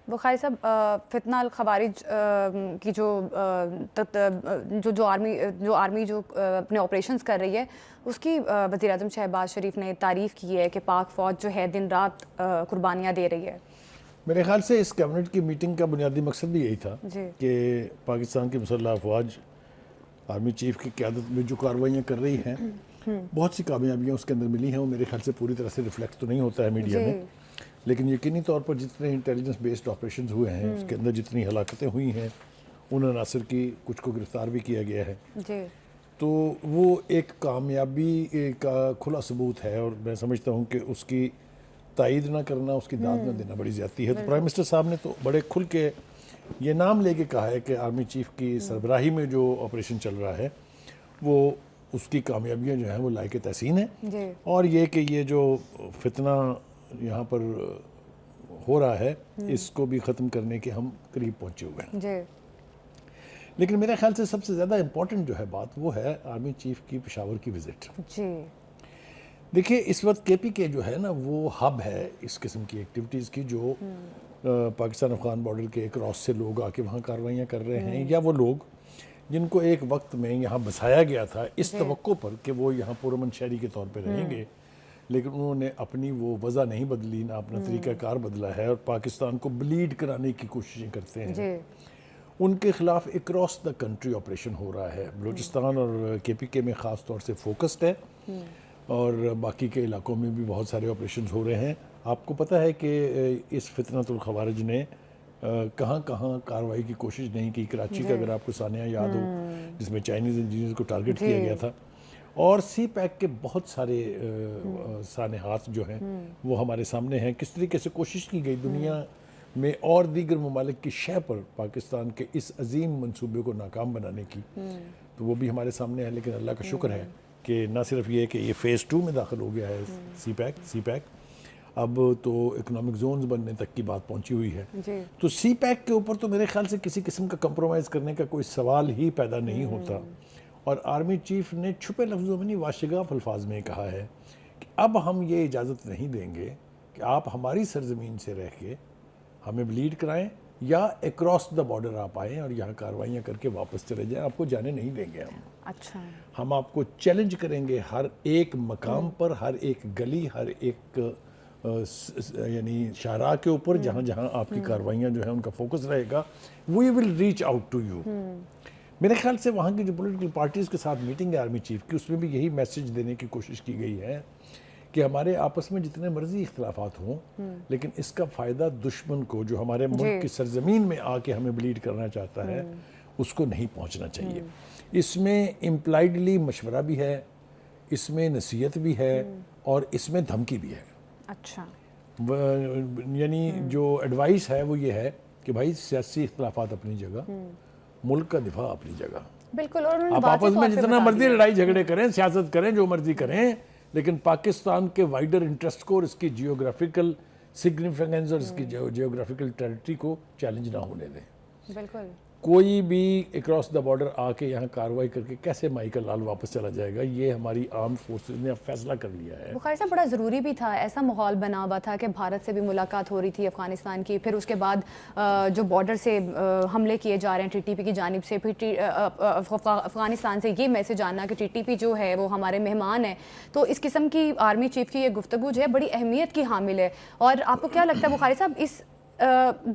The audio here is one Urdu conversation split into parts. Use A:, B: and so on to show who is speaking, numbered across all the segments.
A: بخاری صاحب فتنہ الخوارج کی جو آرمی جو اپنے آپریشنز کر رہی ہے اس کی وزیر اعظم شہباز شریف نے تعریف کی ہے کہ پاک فوج جو ہے دن رات قربانیاں دے رہی ہے.
B: میرے خیال سے اس کیبنٹ کی میٹنگ کا بنیادی مقصد بھی یہی تھا کہ پاکستان کی مسلح افواج آرمی چیف کی قیادت میں جو کارروائیاں کر رہی ہیں بہت سی کامیابیاں اس کے اندر ملی ہیں. وہ میرے خیال سے پوری طرح سے ریفلیکٹ تو نہیں ہوتا ہے میڈیا میں, لیکن یقینی طور پر جتنے انٹیلیجنس بیسڈ آپریشنز ہوئے ہیں اس کے اندر جتنی ہلاکتیں ہوئی ہیں ان عناصر کی کچھ کو گرفتار بھی کیا گیا ہے, تو وہ ایک کامیابی کا کھلا ثبوت ہے. اور میں سمجھتا ہوں کہ اس کی تائید نہ کرنا, اس کی داد نہ دینا بڑی زیادتی ہے. تو پرائم منسٹر صاحب نے تو بڑے کھل کے یہ نام لے کے کہا ہے کہ آرمی چیف کی سربراہی میں جو آپریشن چل رہا ہے وہ اس کی کامیابیاں جو ہیں وہ لائق تحسین ہیں, اور یہ کہ یہ جو فتنہ یہاں پر ہو رہا ہے اس کو بھی ختم کرنے کے ہم قریب پہنچے ہوئے ہیں. لیکن میرے خیال سے سب سے زیادہ امپورٹنٹ جو ہے بات وہ ہے آرمی چیف کی پشاور کی وزٹ. دیکھیے اس وقت کے پی کے جو ہے نا وہ ہب ہے اس قسم کی ایکٹیویٹیز کی, جو پاکستان افغان بارڈر کے کراس سے لوگ آ کے وہاں کارروائیاں کر رہے ہیں, یا وہ لوگ جن کو ایک وقت میں یہاں بسایا گیا تھا اس توقع پر کہ وہ یہاں پرامن شہری کے طور پہ رہیں گے, لیکن انہوں نے اپنی وہ وضع نہیں بدلی, نہ اپنا طریقہ کار بدلا ہے, اور پاکستان کو بلیڈ کرانے کی کوششیں کرتے ہیں. ان کے خلاف اکراس دا کنٹری آپریشن ہو رہا ہے. بلوچستان اور کے پی کے میں خاص طور سے فوکسڈ ہے, اور باقی کے علاقوں میں بھی بہت سارے آپریشنز ہو رہے ہیں. آپ کو پتہ ہے کہ اس فتنۃ الخوارج نے کہاں کہاں کارروائی کی کوشش نہیں کی. کراچی کا اگر آپ کو سانحہ یاد ہو جس میں چائنیز انجینئرز کو ٹارگٹ کیا گیا تھا, اور سی پیک کے بہت سارے سانحات جو ہیں وہ ہمارے سامنے ہیں. کس طریقے سے کوشش کی گئی دنیا میں اور دیگر ممالک کی شہ پر پاکستان کے اس عظیم منصوبے کو ناکام بنانے کی, تو وہ بھی ہمارے سامنے ہے. لیکن اللہ کا شکر ہے کہ نہ صرف یہ کہ یہ فیز 2 میں داخل ہو گیا ہے سی پیک, اب تو اکنامک زونز بننے تک کی بات پہنچی ہوئی ہے. تو سی پیک کے اوپر تو میرے خیال سے کسی قسم کا کمپرومائز کرنے کا کوئی سوال ہی پیدا نہیں ہوتا. اور آرمی چیف نے چھپے لفظوں میں نہیں واشگاف الفاظ میں کہا ہے کہ اب ہم یہ اجازت نہیں دیں گے کہ آپ ہماری سرزمین سے رہ کے ہمیں بلیڈ کرائیں یا اکراس دا بارڈر آپ آئیں اور یہاں کارروائیاں کر کے واپس چلے جائیں. آپ کو جانے نہیں دیں گے ہم آپ کو چیلنج کریں گے ہر ایک مقام پر, ہر ایک گلی, ہر ایک یعنی شاہراہ کے اوپر جہاں جہاں آپ کی کارروائیاں جو ہیں ان کا فوکس رہے گا. We will reach out to you. میرے خیال سے وہاں کی جو پولیٹیکل پارٹیز کے ساتھ میٹنگ ہے آرمی چیف کی, اس میں بھی یہی میسج دینے کی کوشش کی گئی ہے کہ ہمارے آپس میں جتنے مرضی اختلافات ہوں لیکن اس کا فائدہ دشمن کو جو ہمارے ملک کی سرزمین میں آ کے ہمیں بلیڈ کرنا چاہتا ہے اس کو نہیں پہنچنا چاہیے. اس میں امپلائڈلی مشورہ بھی ہے, اس میں نصیحت بھی ہے, اور اس میں دھمکی بھی ہے. یعنی جو ایڈوائس ہے وہ یہ ہے کہ بھائی سیاسی اختلافات اپنی جگہ, ملک کا دفاع اپنی جگہ.
A: بالکل, اور
B: آپ آپس میں جتنا مرضی لڑائی جھگڑے کریں, سیاست کریں, جو مرضی کریں, لیکن پاکستان کے وائڈر انٹرسٹ کو اور اس کی جیوگرافیکل سگنیفیکنس اور اس کی جیوگرافیکل ٹیریٹری کو چیلنج نہ ہونے دیں.
A: بالکل,
B: کوئی بھی اکراس دا بارڈر آ کے یہاں کارروائی کر کے کیسے مائیکل لال واپس چلا جائے گا, یہ ہماری آرم فورسز نے فیصلہ کر لیا ہے.
A: بخاری صاحب بڑا ضروری بھی تھا, ایسا ماحول بنا ہوا تھا کہ بھارت سے بھی ملاقات ہو رہی تھی افغانستان کی, پھر اس کے بعد جو بارڈر سے حملے کیے جا رہے ہیں ٹی ٹی پی کی جانب سے, پھر افغانستان سے یہ میسج آنا کہ ٹی ٹی پی جو ہے وہ ہمارے مہمان ہیں. تو اس قسم کی آرمی چیف کی یہ گفتگو جو ہے بڑی اہمیت کی حامل ہے. اور آپ کو کیا لگتا ہے بخاری صاحب اس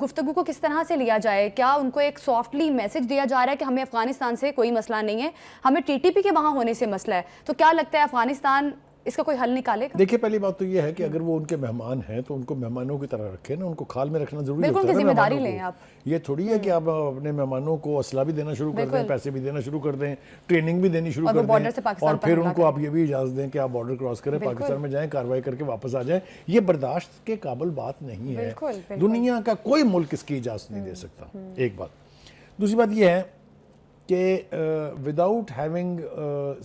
A: گفتگو کو کس طرح سے لیا جائے؟ کیا ان کو ایک سافٹلی میسج دیا جا رہا ہے کہ ہمیں افغانستان سے کوئی مسئلہ نہیں ہے, ہمیں ٹی ٹی پی کے وہاں ہونے سے مسئلہ ہے؟ تو کیا لگتا ہے افغانستان اس کا کوئی حل نکالے گا؟
B: دیکھیے پہلی بات تو یہ ہے کہ اگر وہ ان کے مہمان ہیں تو ان کو مہمانوں کی طرح رکھیں نا, ان کو کھال میں رکھنا ضروری ہوتا ہے.
A: بالکل ذمہ داری لیں آپ.
B: یہ تھوڑی ہے کہ آپ اپنے مہمانوں کو اسلحہ بھی دینا شروع کر دیں, پیسے بھی دینا شروع کر دیں, ٹریننگ بھی دینی شروع کر دیں, اور پھر ان کو آپ یہ بھی اجازت دیں کہ آپ بارڈر کراس کریں, پاکستان میں جائیں, کارروائی کر کے واپس آ جائیں. یہ برداشت کے قابل بات نہیں ہے. دنیا کا کوئی ملک اس کی اجازت نہیں دے سکتا, ایک بات. دوسری بات یہ ہے کہ without having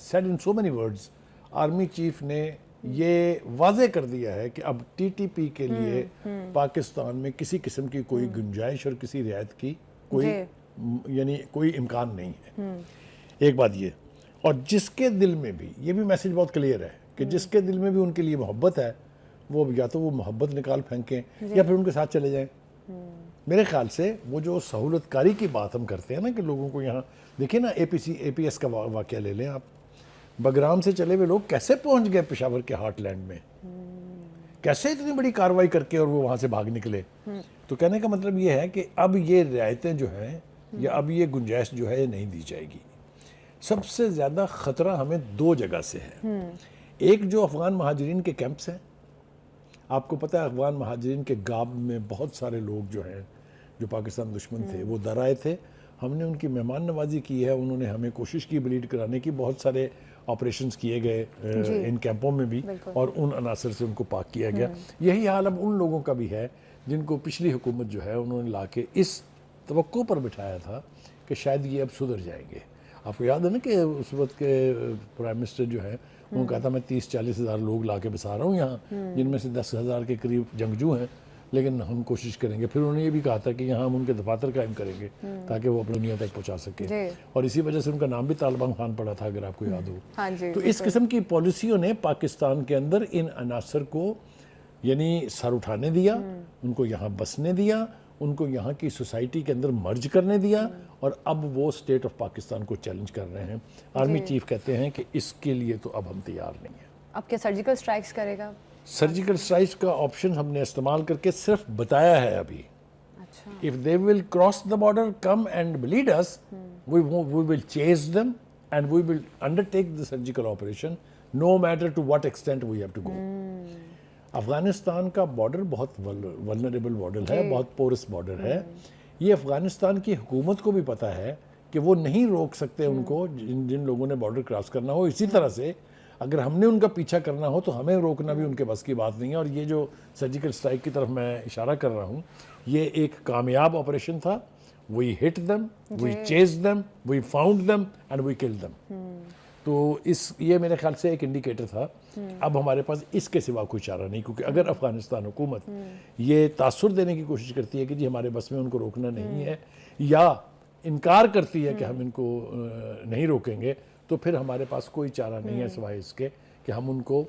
B: said in so many words, army chief نے یہ واضح کر دیا ہے کہ اب ٹی ٹی پی کے لیے پاکستان میں کسی قسم کی کوئی گنجائش اور کسی رعایت کی کوئی یعنی کوئی امکان نہیں ہے. ایک بات یہ, اور جس کے دل میں بھی, یہ بھی میسج بہت کلیئر ہے کہ جس کے دل میں بھی ان کے لیے محبت ہے وہ یا تو وہ محبت نکال پھینکیں یا پھر ان کے ساتھ چلے جائیں. میرے خیال سے وہ جو سہولت کاری کی بات ہم کرتے ہیں نا کہ لوگوں کو یہاں دیکھیں نا اے پی ایس کا واقعہ لے لیں آپ, بگرام سے چلے ہوئے لوگ کیسے پہنچ گئے پشاور کے ہارٹ لینڈ میں, کیسے اتنی بڑی کارروائی کر کے اور وہ وہاں سے بھاگ نکلے. تو کہنے کا مطلب یہ ہے کہ اب یہ رعایتیں جو ہیں یا اب یہ گنجائش جو ہے نہیں دی جائے گی. سب سے زیادہ خطرہ ہمیں دو جگہ سے ہے. ایک جو افغان مہاجرین کے کیمپس ہیں, آپ کو پتہ ہے افغان مہاجرین کے گاب میں بہت سارے لوگ جو ہیں جو پاکستان دشمن تھے وہ درائے تھے. ہم نے ان کی مہمان نوازی کی ہے, انہوں نے ہمیں کوشش کی بلیڈ کرانے کی, بہت سارے آپریشنز کیے گئے ان کیمپوں میں بھی اور ان عناصر سے ان کو پاک کیا گیا. یہی حال اب ان لوگوں کا بھی ہے جن کو پچھلی حکومت جو ہے انہوں نے لا کے اس توقع پر بٹھایا تھا کہ شاید یہ اب سدھر جائیں گے. آپ کو یاد ہے نا کہ اس وقت کے پرائم منسٹر جو ہے انہوں نے کہا تھا میں 30-40 ہزار لوگ لا کے بسا رہا ہوں یہاں, جن میں سے 10 ہزار کے قریب جنگجو ہیں, لیکن ہم کوشش کریں گے. پھر انہوں نے یہ بھی کہا تھا کہ یہاں ہم ان کے دفاتر قائم کریں گے تاکہ وہ اپنی دنیا تک پہنچا سکیں, اور اسی وجہ سے ان کا نام بھی طالبان خان پڑا تھا اگر آپ کو یاد ہو. تو اس قسم کی پالیسیوں نے پاکستان کے اندر ان عناصر کو یعنی سر اٹھانے دیا, ان کو یہاں بسنے دیا, ان کو یہاں کی سوسائٹی کے اندر مرج کرنے دیا, اور اب وہ سٹیٹ آف پاکستان کو چیلنج کر رہے ہیں. آرمی چیف کہتے ہیں کہ اس کے لیے تو اب ہم تیار نہیں ہیں.
A: اب کیا سرجیکل سٹرائکس کرے گا؟
B: سرجیکل سٹرائکس کا آپشن ہم نے استعمال کر کے صرف بتایا ہے ابھی. If they will cross the border, come and bleed us, we will chase them and we will undertake the surgical operation no matter to what extent we have to go. Afghanistan کا بارڈر بہت ولنریبل بارڈر ہے, بہت پورس بارڈر ہے. یہ افغانستان کی حکومت کو بھی پتہ ہے کہ وہ نہیں روک سکتے ان کو جن لوگوں نے بارڈر کراس کرنا ہو. اسی طرح سے اگر ہم نے ان کا پیچھا کرنا ہو تو ہمیں روکنا بھی ان کے بس کی بات نہیں ہے. اور یہ جو سرجیکل سٹرائک کی طرف میں اشارہ کر رہا ہوں, یہ ایک کامیاب آپریشن تھا. We hit them, we chased them, we found them and we killed them. تو یہ میرے خیال سے ایک انڈیکیٹر تھا. اب ہمارے پاس اس کے سوا کوئی چارہ نہیں, کیونکہ اگر افغانستان حکومت یہ تاثر دینے کی کوشش کرتی ہے کہ جی ہمارے بس میں ان کو روکنا نہیں ہے, یا انکار کرتی ہے کہ ہم ان کو نہیں روکیں گے, تو پھر ہمارے پاس کوئی چارہ نہیں ہے سوائے اس کے کہ ہم ان کو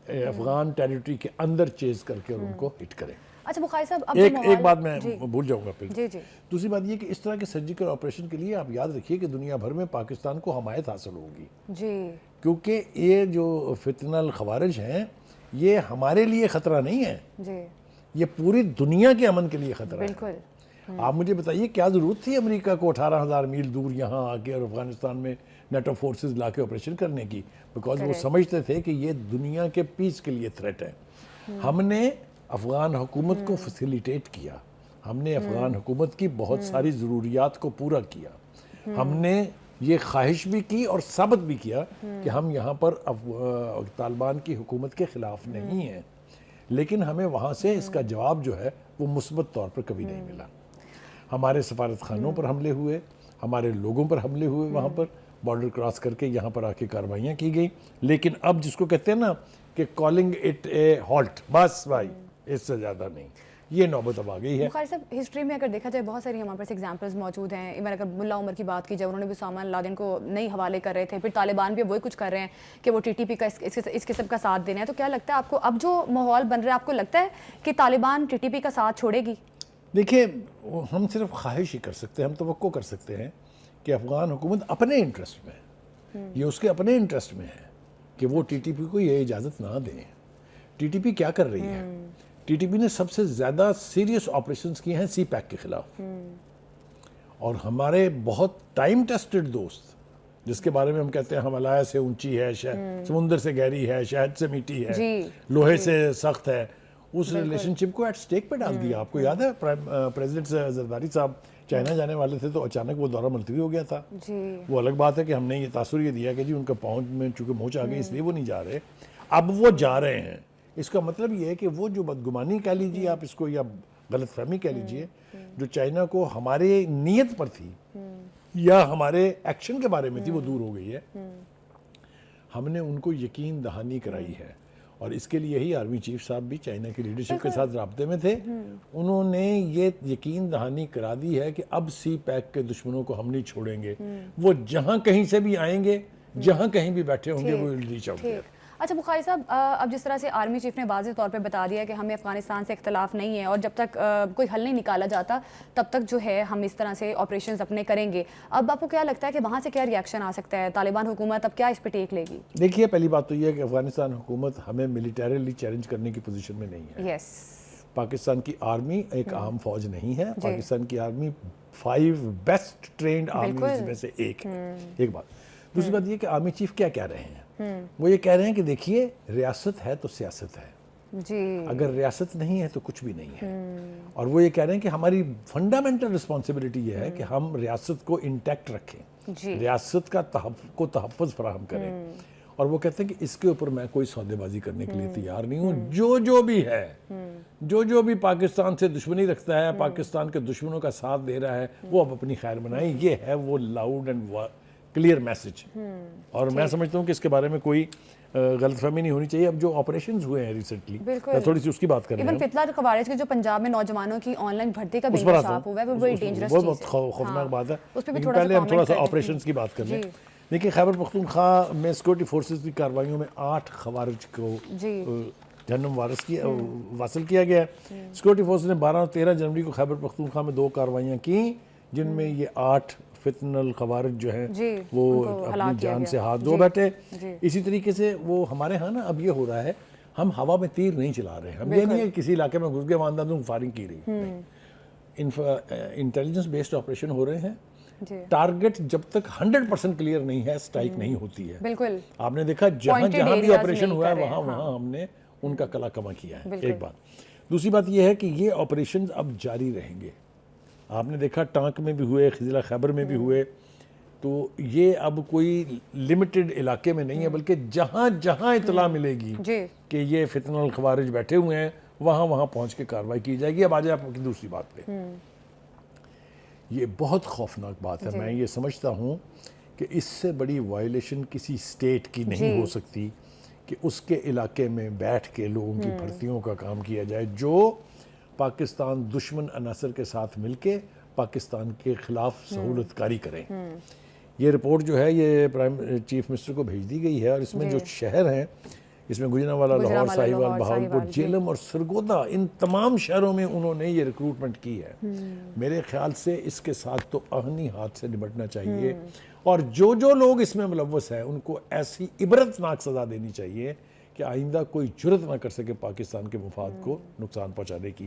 B: افغان ٹیریٹری کے اندر چیز کر کے اور ان کو ہٹ کریں.
A: اچھا بخاری صاحب,
B: ایک بات میں بھول جاؤں گا پھر. دوسری بات یہ کہ اس طرح کے سرجیکل آپریشن کے لیے آپ یاد رکھیے کہ دنیا بھر میں پاکستان کو حمایت حاصل ہوگی, کیونکہ یہ جو فتنہ الخوارج ہیں یہ ہمارے لیے خطرہ نہیں ہے, یہ پوری دنیا کے امن کے لیے خطرہ ہے. آپ مجھے بتائیے کیا ضرورت تھی امریکہ کو 18,000 میل دور یہاں آ کے اور افغانستان میں نیٹو فورسز لا کے آپریشن کرنے کی, بیکاز وہ سمجھتے تھے کہ یہ دنیا کے پیس کے لیے تھریٹ ہے. ہم نے افغان حکومت کو فیسیلیٹیٹ کیا, ہم نے افغان حکومت کی بہت ساری ضروریات کو پورا کیا, ہم نے یہ خواہش بھی کی اور ثابت بھی کیا کہ ہم یہاں پر طالبان کی حکومت کے خلاف نہیں ہیں, لیکن ہمیں وہاں سے اس کا جواب جو ہے وہ مثبت طور پر کبھی نہیں ملا. ہمارے سفارت خانوں پر حملے ہوئے, ہمارے لوگوں پر حملے ہوئے, وہاں پر بارڈر کراس کر کے یہاں پر آ کے کارروائیاں کی گئی, لیکن اب جس کو کہتے ہیں نا کہ کالنگ اٹ اے ہالٹ, بس بھائی اس سے زیادہ نہیں, یہ نوبت اب آ گئی ہے.
A: بخاری صاحب ہسٹری میں اگر دیکھا جائے بہت ساری ہمارے پاس ایگزامپلز موجود ہیں. ایون اگر ملا عمر کی بات کی جائے, انہوں نے بھی اسامہ بن لادن کو نہیں حوالے کر رہے تھے, پھر طالبان بھی وہی کچھ کر رہے ہیں کہ وہ TTP کا اس قسم کا ساتھ دینا ہے. تو کیا لگتا ہے آپ کو اب جو ماحول بن رہا ہے, آپ کو لگتا ہے کہ طالبان TTP کا ساتھ چھوڑے گی؟
B: دیکھیے ہم صرف خواہش ہی کر سکتے ہیں, ہم توقع کر سکتے ہیں کہ افغان حکومت اپنے انٹرسٹ میں, یہ اس کے اپنے انٹرسٹ میں ہے کہ وہ TTP کو یہ اجازت نہ دیں. TTP کیا کر رہی ہے؟ TTP نے سب سے زیادہ سیریس آپریشنز کیے ہیں سی پیک کے خلاف, اور ہمارے بہت ٹائم ٹیسٹڈ دوست جس کے بارے میں ہم کہتے ہیں ہمالیہ سے اونچی ہے, سمندر سے گہری ہے, شہد سے میٹھی ہے, لوہے سے سخت ہے, اس ریلیشن شپ کو ایٹ سٹیک پہ ڈال دیا. آپ کو یاد ہے پریزیڈنٹ زرداری صاحب چائنا جانے والے تھے تو اچانک وہ دورہ ملتوی ہو گیا تھا. وہ الگ بات ہے کہ ہم نے یہ تاثر یہ دیا کہ جی ان کا پہنچ میں چونکہ پہنچ آ گئی اس لیے وہ نہیں جا رہے. اب وہ جا رہے ہیں. اس کا مطلب یہ ہے کہ وہ جو بدگمانی کہہ لیجیے آپ اس کو, یا غلط فہمی کہہ لیجیے, جو چائنا کو ہمارے نیت پر تھی یا ہمارے ایکشن کے بارے میں تھی, وہ دور ہو گئی ہے. ہم نے ان کو یقین دہانی کرائی ہے, اور اس کے لیے ہی آرمی چیف صاحب بھی چائنا کی لیڈرشپ کے ساتھ رابطے میں تھے. انہوں نے یہ یقین دہانی کرا دی ہے کہ اب سی پیک کے دشمنوں کو ہم نہیں چھوڑیں گے. وہ جہاں کہیں سے بھی آئیں گے, جہاں کہیں بھی بیٹھے ہوں گے, وہ ریچ آؤٹ.
A: اچھا بخاری صاحب، اب جس طرح سے آرمی چیف نے واضح طور پہ بتا دیا کہ ہمیں افغانستان سے اختلاف نہیں ہے اور جب تک کوئی حل نہیں نکالا جاتا تب تک جو ہے ہم اس طرح سے آپریشنز اپنے کریں گے، اب آپ کو کیا لگتا ہے کہ وہاں سے کیا ریئیکشن آ سکتا ہے؟ طالبان حکومت اب کیا اس پہ ٹیک لے گی؟
B: دیکھیے پہلی بات تو یہ ہے کہ افغانستان حکومت ہمیں ملیٹریلی چیلنج کرنے کی پوزیشن میں نہیں ہے.
A: یس،
B: پاکستان کی آرمی ایک عام فوج نہیں ہے. پاکستان کی آرمی 5 بیسٹ ٹرینڈ آرمیز میں سے ایک ہے. ایک بات. دوسری بات یہ کہ آرمی چیف کیا کہہ رہے ہیں؟ وہ یہ کہہ رہے ہیں کہ دیکھیے ریاست ہے تو سیاست ہے،
A: جی
B: اگر ریاست نہیں ہے تو کچھ بھی نہیں ہے. اور وہ یہ کہہ رہے ہیں کہ ہماری فنڈامنٹل رسپانسبلٹی یہ ہے کہ ہم ریاست کو انٹیکٹ رکھیں، ریاست کا تحفظ فراہم کریں. اور وہ کہتے ہیں کہ اس کے اوپر میں کوئی سودے بازی کرنے کے لیے تیار نہیں ہوں. جو بھی ہے، جو بھی پاکستان سے دشمنی رکھتا ہے، پاکستان کے دشمنوں کا ساتھ دے رہا ہے، وہ اب اپنی خیر منائیں. یہ ہے وہ لاؤڈ اینڈ کلیئر میسج. اور میں سمجھتا ہوں کہ اس کے بارے میں کوئی غلط فہمی نہیں ہونی چاہیے. اب جو آپریشنز ہوئے ہیں ریسنٹلی، میں تھوڑی سی اس کی بات کر رہا ہوں.
A: ایون فتنہ خوارج کے جو پنجاب میں نوجوانوں کی آن لائن بھرتی کا بھی انکشاف ہوا ہے، وہ بڑی ڈینجرس چیز ہے،
B: بہت خوفناک بات ہے.
A: لیکن
B: پہلے ہم تھوڑا سا آپریشنز کی بات کر لیں. دیکھیے خیبر پختونخوا میں سیکورٹی فورسز کی کارروائیوں میں 8 خوارج کو جہنم واصل کیا گیا ہے. سیکورٹی فورسز نے 12 اور 13 جنوری کو خیبر پختونخوا میں 2 کارروائیاں کی جن میں یہ 8 فتن الخوارج جو ہیں وہ اپنی جان سے ہاتھ دھو بیٹھے. اسی طریقے سے وہ ہمارے ہاں نا اب یہ ہو رہا ہے، ہم ہوا میں تیر نہیں چلا رہے. ہم یہ نہیں ہے کسی علاقے میں گھس گئے وہاں اندر فائرنگ کی رہی. انٹیلیجنس بیسڈ آپریشن ہو رہے ہیں. ٹارگٹ جب تک 100% کلیئر نہیں ہے سٹرائک نہیں ہوتی ہے.
A: بالکل
B: آپ نے دیکھا جہاں بھی آپریشن ہوا ہے وہاں ہم نے ان کا کلا کما کیا ہے. ایک بات. دوسری بات یہ ہے کہ یہ آپریشنز اب جاری رہیں گے. آپ نے دیکھا ٹانک میں بھی ہوئے، خزیلہ خیبر میں بھی ہوئے. تو یہ اب کوئی لمیٹڈ علاقے میں نہیں ہے بلکہ جہاں جہاں اطلاع ملے گی کہ یہ فتن الخوارج بیٹھے ہوئے ہیں وہاں پہنچ کے کارروائی کی جائے گی. اب آ جائے آپ کی دوسری بات پہ. یہ بہت خوفناک بات ہے. میں یہ سمجھتا ہوں کہ اس سے بڑی وائلیشن کسی سٹیٹ کی نہیں ہو سکتی کہ اس کے علاقے میں بیٹھ کے لوگوں کی بھرتیوں کا کام کیا جائے جو پاکستان دشمن عناصر کے ساتھ مل کے پاکستان کے خلاف سہولت کاری کریں. یہ رپورٹ جو ہے یہ پرائم چیف منسٹر کو بھیج دی گئی ہے اور اس میں جو شہر ہیں، اس میں گوجرانوالہ، لاہور، ساہیوال، بہاولپور، جیلم اور سرگودا، ان تمام شہروں میں انہوں نے یہ ریکروٹمنٹ کی ہے. میرے خیال سے اس کے ساتھ تو آہنی ہاتھ سے نمٹنا چاہیے اور جو لوگ اس میں ملوث ہیں ان کو ایسی عبرتناک سزا دینی چاہیے کہ آئندہ کوئی جرت نہ کر سکے پاکستان کے مفاد کو نقصان پہنچانے کی.